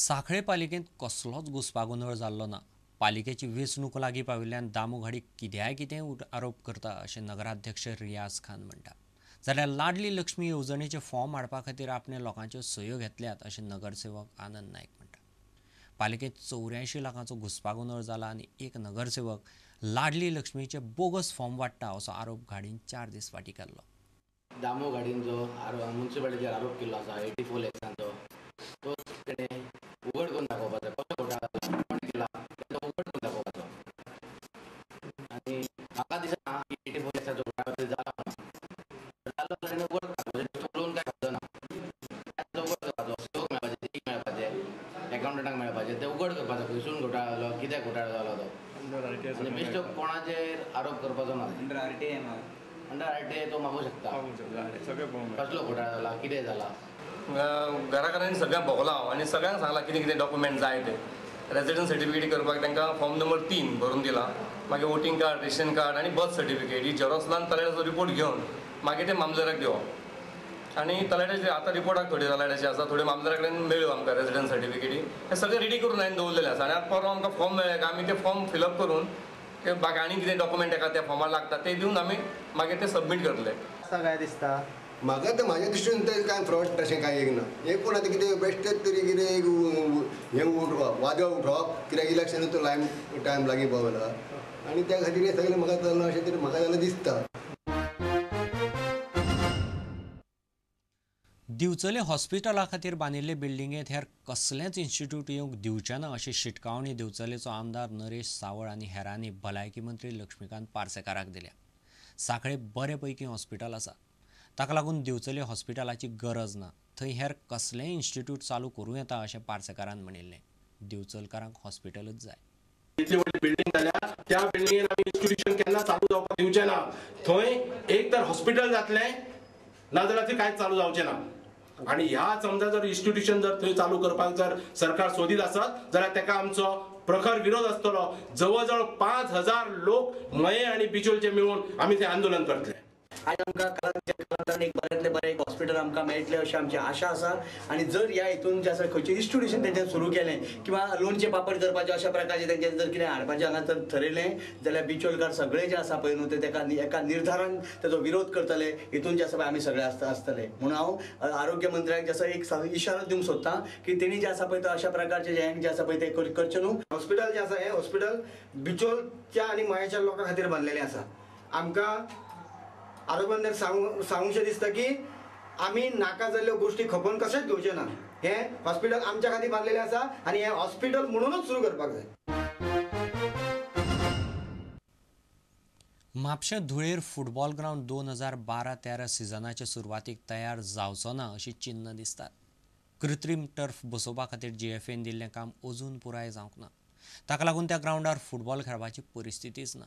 सांखळे पालिकेंत कसलोच घुसपागोंदळ जाल्लो ना। पालिकेची वेंचणूक लागीं पाविल्ल्यान दामोघाडी कितेंय आरोप करता अशें नगराध्यक्ष रियाज खान म्हणटा। जाल्यार लाडली लक्ष्मी येवजणेचे फॉर्म हाडपा खातीर आपणे लोकांच्यो सयो घेतल्यात अशें नगरसेवक आनंद नायक म्हणटा। पालिकेंत 84 लाखांचो घुसपागोंदळ जाला आनी एक नगरसेवक लाडली लक्ष्मीचे बोगस फॉर्म वाडटा असो आरोप घाडीन 4 दीस फाटीं केल्लो। दामोघाडीन जो म्युन्सिपालिटीचेर आरोप केल्लो आसा 84 लॅक्सांचो तो तेणें उघड करून दाखोवपाचो। कसो घोटाळो कोण केला तो उघड करून दाखोवपाचो। आनी म्हाका दिसना की 84 लॅक्साचो घोटाळो जाला जालो ताणें उघड करपाचो, उलोवन काय फायदो ना। तो उघड करपाचो, सयोग मेळपाचे, ती मेळपाचे, एकावंटंटाक मेळपाचे, ते उघड करपाचो खंयसून घोटाळो जालो, कित्याक घोटाळो जालो तो। आनी बेश्टो कोणाचेर आरोप करपाचो ना। अंडर आरटीआय तो मागूं शकता, कसलो घोटाळो जाला, कितें जाला। घराघरांनी सगळ्यांक भोगला आनी सगळ्यांक सांगला कितें कितें डॉक्युमेंट जाय ते। रेजिडंट सर्टिफिकेट करपाक तांकां फॉर्म नंबर 3 भरून दिला, मागीर वोटिंग कार्ड, रेशन कार्ड आनी बर्थ सर्टिफिकेट ही झेरॉक्स लावन तलाट्याचो रिपोर्ट घेवन मागीर ते मामलेदाराक दिवप। आनी तलाट्याचे आतां रिपोर्टाक थोडी तलाट्याचे आसा, थोड्यो मामलेदारा कडेन मेळ्ळ्यो आमकां रेजिडंट सर्टिफिकेटी। हे सगळें रेडी करून हांवें दवरलेलें आसा आनी आतां परवा आमकां फॉर्म मेळ्ळे काय आमी ते फॉर्म फिलअप करून ते बाकी आनी कितें डॉक्युमेंट एका त्या फॉर्मार लागता ते दिवन आमी मागीर ते सबमीट करतले। काय दिसता म्हाका तर म्हाज्या दृश्टीन तर कांय फ्रॉड तशें कांय एक ना। एक पूण आतां कितें बेश्टेच तरी कितें एक हें वादळ उठोवप, कित्याक इलेक्शनाचो टायम लागीं पावला आनी त्या खातीर हें सगळें म्हाका चलना अशें तरी म्हाका जाल्यार दिसता। दिवचले हॉस्पिटला खातीर बांदिल्ले बिल्डिंगेंत हेर कसलेंच इन्स्टिट्यूट येवंक दिवचें ना अशी शिटकावणी दिवचलेचो आमदार नरेश सावळ आनी हेरांनी भलायकी मंत्री लक्ष्मीकांत पार्सेकाराक दिल्या। सांखळे बरे पैकी हॉस्पिटल आसा, ताका लागून दिवचले हॉस्पिटलाची गरज ना, थंय हेर कसलेंय इन्स्टिट्यूट चालू करूं येता अशें पार्सेकारान म्हणिल्लें। दिवचलकारांक हॉस्पिटलच जाय। इतली व्हडली बिल्डिंग जाल्या त्या बिल्डिंगेन आमी इन्स्टिट्यूशन केन्ना चालू जावपाक दिवचें ना। थंय एक तर हॉस्पिटल जातलें नाजाल्यार थंय कांयच चालू जावचें ना। आनी ह्या समजा जर इन्स्टिट्यूशन जर थंय चालू करपाक जर सरकार सोदीत आसत जाल्यार तेका आमचो प्रखर विरोध आसतलो। जवळ जवळ 5000 लोक मये आनी बिचोलचे मेळून आमी थंय आंदोलन करतले। आज आमकां एक बऱ्यांतले बरें एक हॉस्पिटल आमकां मेळटलें अशी आमची आशा आसा। आनी जर ह्या हितून जे आसा खंयचें इन्स्टिट्यूशन तेंच्यान सुरू केलें किंवा लोणचें पापड करपाचें अशा प्रकारचें तेंच्यान जर कितें हाडपाचें हांगा तर ठरयलें जाल्यार बिचोलकार सगळे जे आसा पळय न्हू ते तेका एका निर्धारान तेजो विरोध करतले। हितून जे आसा पळय आमी सगळे आसतले म्हणून हांव आरोग्य मंत्र्याक जे आसा एक इशारो दिवंक सोदतां की तेणी जे आसा पळय तो अशा प्रकारचे जे आसा पळय ते करचें न्हू। हॉस्पिटल जे आसा हें हॉस्पिटल बिचोलच्या आनी मयाच्या लोकां खातीर बांदलेलें आसा। आमकां आरोग्य मंत्र्याक सांगूंशें दिसता की आमी नाका जाल्ल्यो गोश्टी खपोवन कशेंच घेवचे ना। हें हॉस्पिटल आमच्या खातीर बांदलेलें आसा आनी हें हॉस्पिटल म्हणूनच सुरू करपाक जाय। म्हापशें धुळेर फुटबॉल ग्रावंड 2012-13 सिजनाचे सुरवातीक तयार जावचो ना अशी चिन्ह दिसतात। कृत्रीम टर्फ बसोवपा खातीर GFAन दिल्लें काम अजून पुराय जावंक ना। ताका लागून त्या ग्रावंडार फुटबॉल खेळपाची परिस्थितीच ना।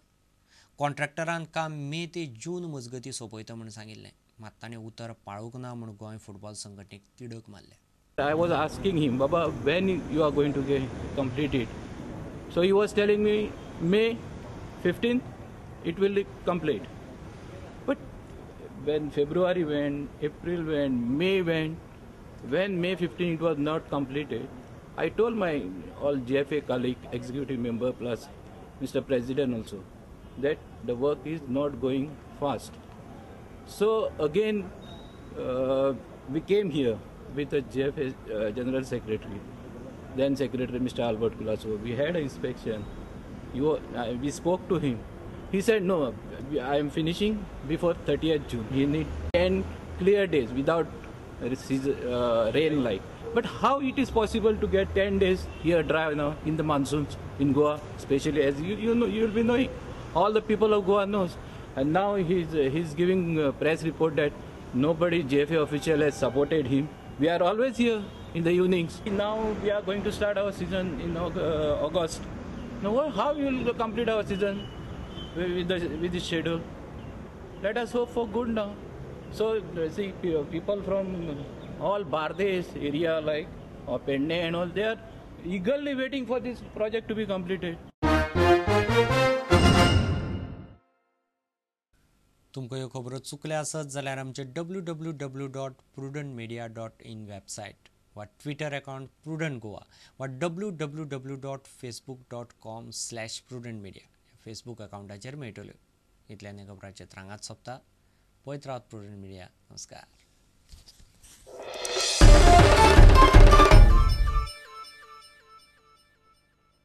कॉन्ट्रॅक्टरान काम मे ते जून मजगती सोंपयता म्हूण सांगिल्लें, मात ताणें उतर पाळूंक ना म्हूण गोंय फुटबॉल संघटनेक तिडक मारल्या। I was asking him, Baba, when you are going to get completed? So he was telling me, May 15th, it will be complete. But when February went, April went, May went, when May 15th it was not completed, I told my all GFA colleague, executive member plus Mr. President also, that the work is not going fast. So again we came here with the GFA General Secretary, then Secretary Mr. Albert Kulaso. We had an inspection. We spoke to him. He said, no, I am finishing before 30th June. He need 10 clear days without rain like. But how it is possible to get 10 days here dry now in the monsoons in Goa, especially as you know, you will be knowing. All the people of Goa knows. And now he's giving a press report that nobody GFA official has supported him. We are always here in the evenings. Now we are going to start our season in August. Now how we will complete our season with this schedule? Let us hope for good now. So see, people from all Bardesh area like or Penne and all, they are eagerly waiting for this project to be completed. तुमकां ह्यो खबरो चुकल्या आसत जाल्यार आमचे www.prudentmedia.in website वा Twitter account prudent Goa वा www.facebook.com/prudentmedia Facebook अकाउंटाचेर मेळटल्यो. इतल्यान खबरांचे रांगात सोंपता. पळयत रावत प्रुडंट मिडिया. नमस्कार.